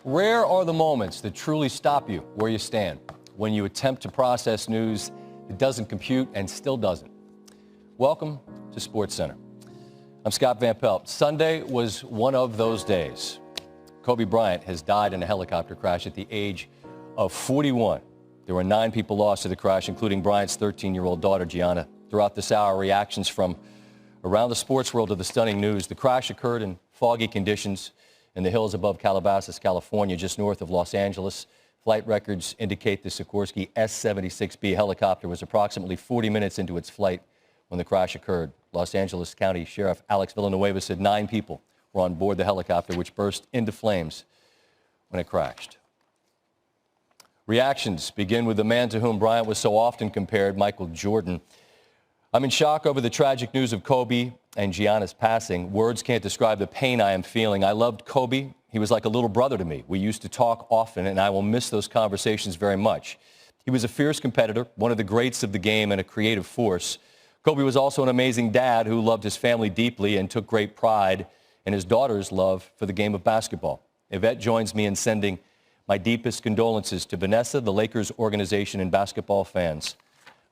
Rare are the moments that truly stop you where you stand, when you attempt to process news that doesn't compute and still doesn't. Welcome to SportsCenter. I'm Scott Van Pelt. Sunday was one of those days. Kobe Bryant has died in a helicopter crash at the age of 41. There were 9 people lost to the crash, including Bryant's 13-year-old daughter, Gianna. Throughout this hour, reactions from around the sports world to the stunning news. The crash occurred in foggy conditions in the hills above Calabasas, California, just north of Los Angeles. Flight records indicate the Sikorsky S-76B helicopter was approximately 40 minutes into its flight when the crash occurred. Los Angeles County Sheriff Alex Villanueva said 9 people were on board the helicopter, which burst into flames when it crashed. Reactions begin with the man to whom Bryant was so often compared, Michael Jordan. I'm in shock over the tragic news of Kobe and Gianna's passing. Words can't describe the pain I am feeling. I loved Kobe. He was like a little brother to me. We used to talk often, and I will miss those conversations very much. He was a fierce competitor, one of the greats of the game, and a creative force. Kobe was also an amazing dad who loved his family deeply and took great pride in his daughter's love for the game of basketball. Yvette joins me in sending my deepest condolences to Vanessa, the Lakers organization, and basketball fans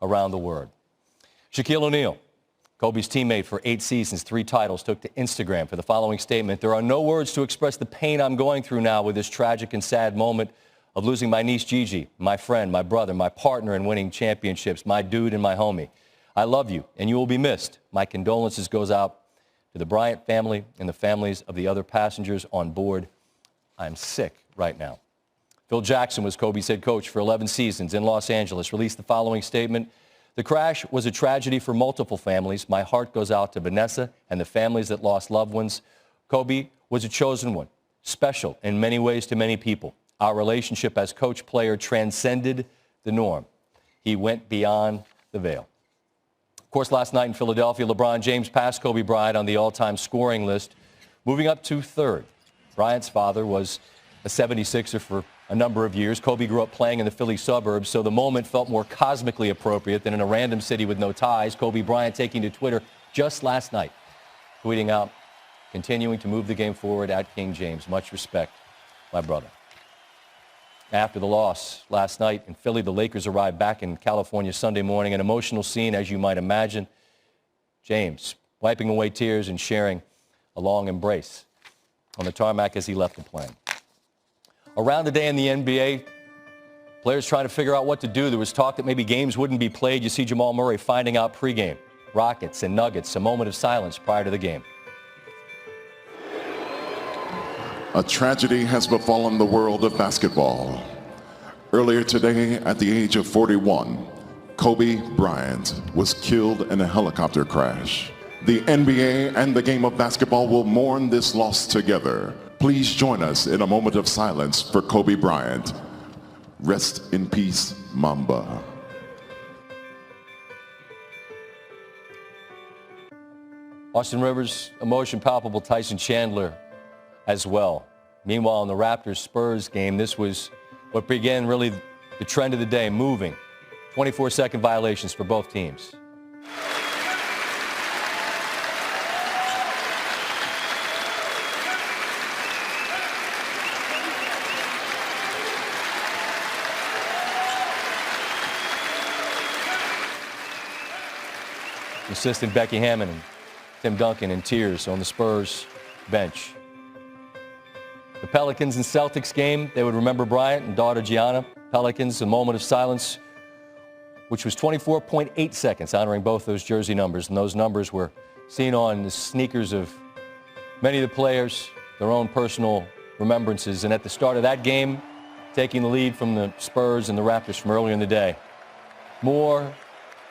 around the world. Shaquille O'Neal, Kobe's teammate for 8 seasons, 3 titles, took to Instagram for the following statement. There are no words to express the pain I'm going through now with this tragic and sad moment of losing my niece Gigi, my friend, my brother, my partner in winning championships, my dude and my homie. I love you, and you will be missed. My condolences goes out to the Bryant family and the families of the other passengers on board. I'm sick right now. Phil Jackson was Kobe's head coach for 11 seasons in Los Angeles, released the following statement. The crash was a tragedy for multiple families. My heart goes out to Vanessa and the families that lost loved ones. Kobe was a chosen one, special in many ways to many people. Our relationship as coach-player transcended the norm. He went beyond the veil. Of course, last night in Philadelphia, LeBron James passed Kobe Bryant on the all-time scoring list, moving up to 3rd. Bryant's father was a 76er for a number of years. Kobe grew up playing in the Philly suburbs, so the moment felt more cosmically appropriate than in a random city with no ties. Kobe Bryant taking to Twitter just last night, tweeting out, continuing to move the game forward at King James. Much respect, my brother. After the loss last night in Philly, the Lakers arrived back in California Sunday morning. An emotional scene, as you might imagine. James wiping away tears and sharing a long embrace on the tarmac as he left the plane. Around the day in the NBA, players trying to figure out what to do. There was talk that maybe games wouldn't be played. You see Jamal Murray finding out pregame. Rockets and Nuggets, a moment of silence prior to the game. A tragedy has befallen the world of basketball. Earlier today, at the age of 41, Kobe Bryant was killed in a helicopter crash. The NBA and the game of basketball will mourn this loss together. Please join us in a moment of silence for Kobe Bryant. Rest in peace, Mamba. Austin Rivers, emotion palpable. Tyson Chandler as well. Meanwhile, in the Raptors-Spurs game, this was what began really the trend of the day, moving. 24-second violations for both teams. Assistant Becky Hammond and Tim Duncan in tears on the Spurs bench. The Pelicans and Celtics game, they would remember Bryant and daughter Gianna. Pelicans, a moment of silence, which was 24.8 seconds, honoring both those jersey numbers. And those numbers were seen on the sneakers of many of the players, their own personal remembrances. And at the start of that game, taking the lead from the Spurs and the Raptors from earlier in the day. More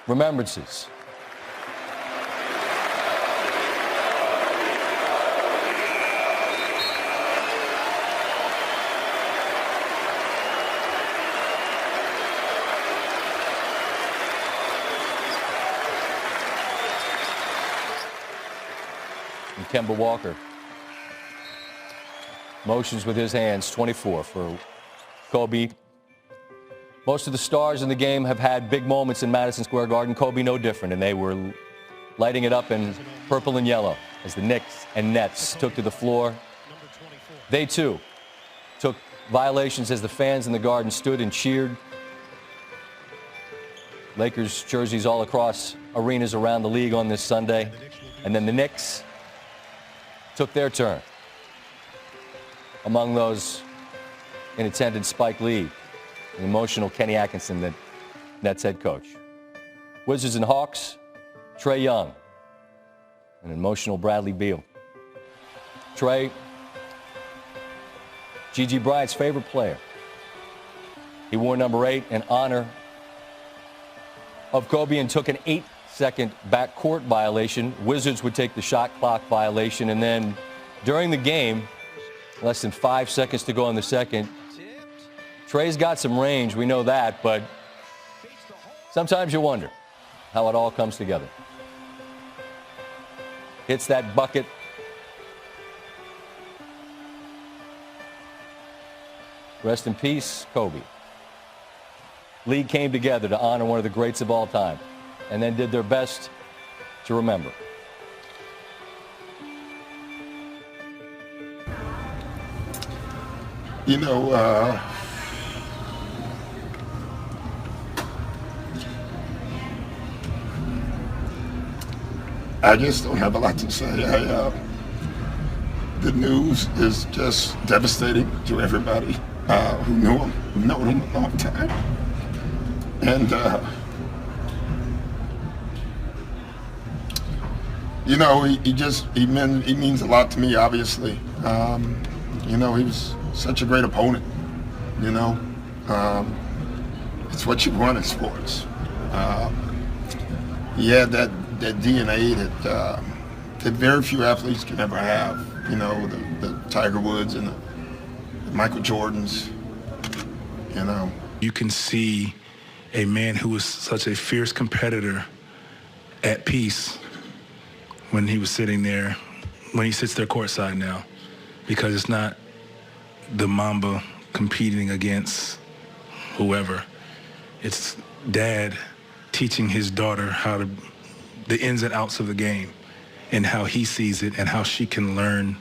remembrances. And Kemba Walker motions with his hands, 24 for Kobe. Most of the stars in the game have had big moments in Madison Square Garden. Kobe no different, and they were lighting it up in purple and yellow as the Knicks and Nets took to the floor. They too took violations as the fans in the Garden stood and cheered. Lakers jerseys all across arenas around the league on this Sunday. And then the Knicks took their turn. Among those in attendance, Spike Lee, the emotional Kenny Atkinson, the Nets head coach. Wizards and Hawks, Trae Young, an emotional Bradley Beal. Trae, Gigi Bryant's favorite player. He wore number 8 in honor of Kobe and took an 8-second backcourt violation. Wizards would take the shot clock violation, and then during the game, less than 5 seconds to go in the second, Trae's got some range, we know that, but sometimes you wonder how it all comes together. Hits that bucket. Rest in peace, Kobe. League came together to honor one of the greats of all time and then did their best to remember. You know, I just don't have a lot to say. The news is just devastating to everybody who knew him, who've known him a long time. And, you know, he means a lot to me, obviously. You know, he was such a great opponent, you know. It's what you want in sports. He had that DNA that very few athletes can ever have. You know, the Tiger Woods and the Michael Jordans, you know. You can see a man who was such a fierce competitor at peace when he was sitting there, when he sits there courtside now, because it's not the Mamba competing against whoever. It's dad teaching his daughter the ins and outs of the game and how he sees it and how she can learn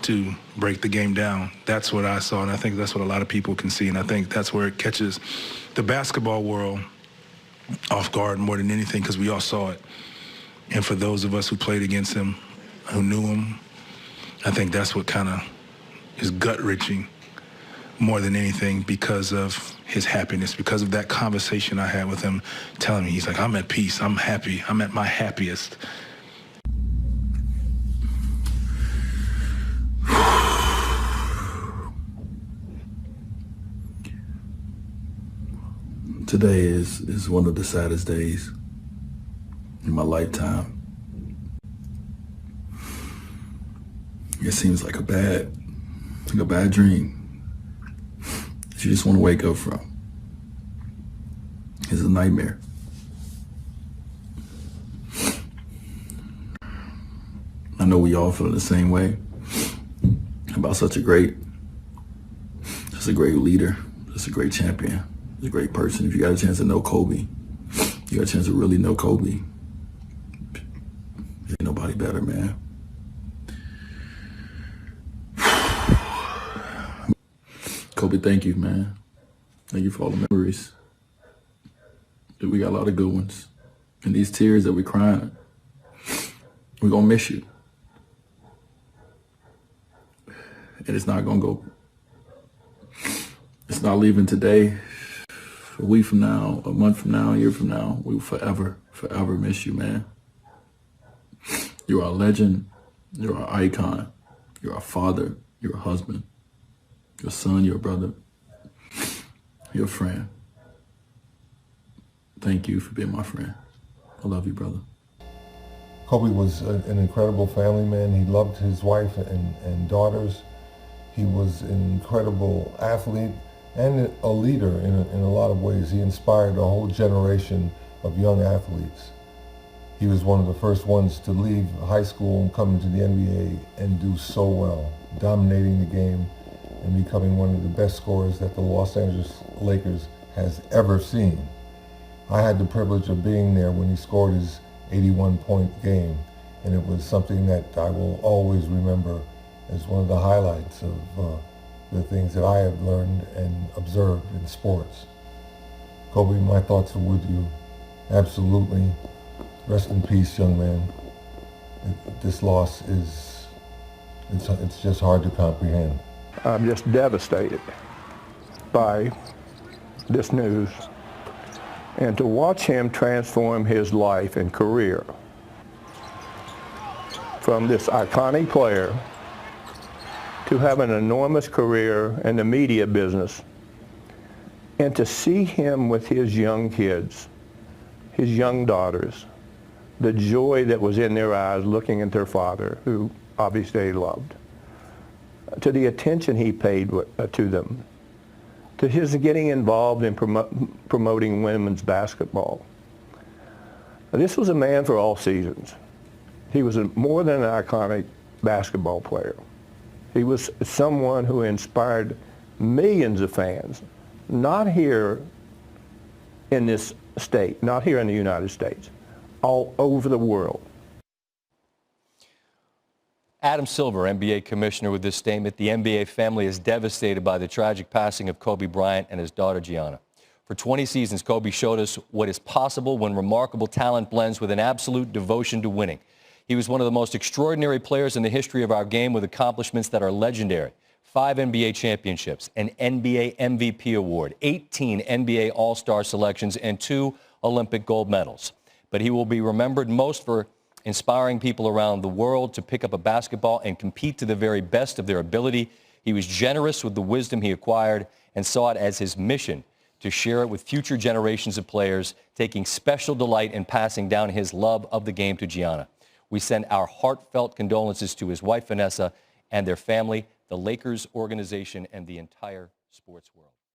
to break the game down. That's what I saw, and I think that's what a lot of people can see, and I think that's where it catches the basketball world off guard more than anything, because we all saw it. And for those of us who played against him, who knew him, I think that's what kind of is gut-wrenching more than anything, because of his happiness, because of that conversation I had with him telling me, he's like, I'm at peace, I'm happy, I'm at my happiest. Today is one of the saddest days in my lifetime. It seems like a bad dream that you just want to wake up from. It's a nightmare. I know we all feel the same way about such a great leader, just a great champion. He's a great person. If you got a chance to know Kobe, you got a chance to really know Kobe. Ain't nobody better, man. Kobe, thank you, man. Thank you for all the memories. We got a lot of good ones. And these tears that we're crying, we're going to miss you. And it's not going to go. It's not leaving today. A week from now, a month from now, a year from now, we will forever miss you, man. You're our legend. You're our icon. You're our father. You're a husband. You're a son. You're a brother. You're a friend. Thank you for being my friend. I love you, brother. Kobe was an incredible family man. He loved his wife and daughters. He was an incredible athlete and a leader in a lot of ways. He inspired a whole generation of young athletes. He was one of the first ones to leave high school and come into the NBA and do so well, dominating the game and becoming one of the best scorers that the Los Angeles Lakers has ever seen. I had the privilege of being there when he scored his 81-point game, and it was something that I will always remember as one of the highlights of the things that I have learned and observed in sports. Kobe, my thoughts are with you. Absolutely. Rest in peace, young man. This loss is, it's just hard to comprehend. I'm just devastated by this news. And to watch him transform his life and career from this iconic player to have an enormous career in the media business, and to see him with his young kids, his young daughters, the joy that was in their eyes looking at their father, who obviously they loved, to the attention he paid to them, to his getting involved in promoting women's basketball. This was a man for all seasons. He was more than an iconic basketball player. He was someone who inspired millions of fans, not here in this state, not here in the United States, all over the world. Adam Silver, NBA commissioner, with this statement: the NBA family is devastated by the tragic passing of Kobe Bryant and his daughter Gianna. For 20 seasons, Kobe showed us what is possible when remarkable talent blends with an absolute devotion to winning. He was one of the most extraordinary players in the history of our game, with accomplishments that are legendary. 5 NBA championships, an NBA MVP award, 18 NBA All-Star selections, and 2 Olympic gold medals. But he will be remembered most for inspiring people around the world to pick up a basketball and compete to the very best of their ability. He was generous with the wisdom he acquired and saw it as his mission to share it with future generations of players, taking special delight in passing down his love of the game to Gianna. We send our heartfelt condolences to his wife, Vanessa, and their family, the Lakers organization, and the entire sports world.